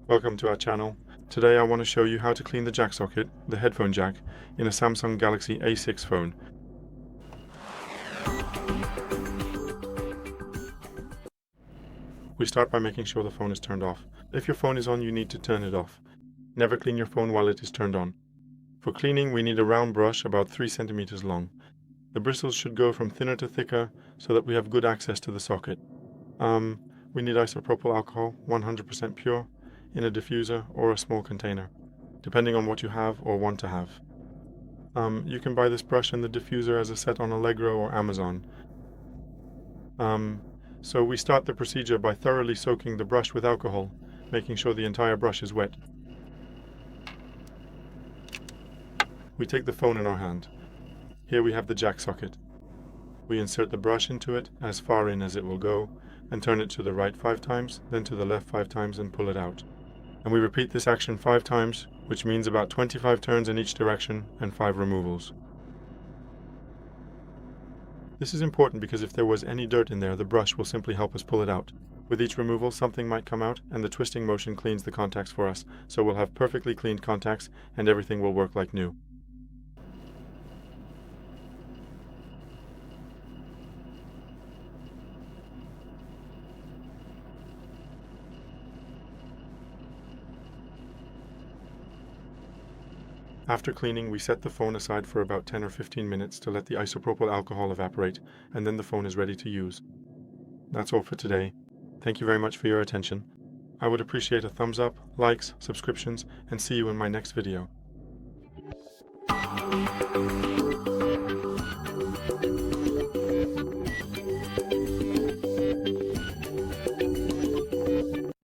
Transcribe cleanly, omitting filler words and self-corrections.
Welcome to our channel. Today I want to show you how to clean the jack socket, the headphone jack, in a Samsung Galaxy A6 phone. We start by making sure the phone is turned off. If your phone is on, you need to turn it off. Never clean your phone while it is turned on. For cleaning, we need a round brush about 3 centimeters long. The bristles should go from thinner to thicker so that we have good access to the socket. We need isopropyl alcohol, 100% pure, in a diffuser or a small container, depending on what you have or want to have. You can buy this brush and the diffuser as a set on Allegro or Amazon. So we start the procedure by thoroughly soaking the brush with alcohol, making sure the entire brush is wet. We take the phone in our hand. Here we have the jack socket. We insert the brush into it, as far in as it will go, and turn it to the right 5 times, then to the left 5 times and pull it out. And we repeat this action 5 times, which means about 25 turns in each direction and 5 removals. This is important because if there was any dirt in there, the brush will simply help us pull it out. With each removal, something might come out, and the twisting motion cleans the contacts for us, so we'll have perfectly cleaned contacts and everything will work like new. After cleaning, we set the phone aside for about 10 or 15 minutes to let the isopropyl alcohol evaporate, and then the phone is ready to use. That's all for today. Thank you very much for your attention. I would appreciate a thumbs up, likes, subscriptions, and see you in my next video.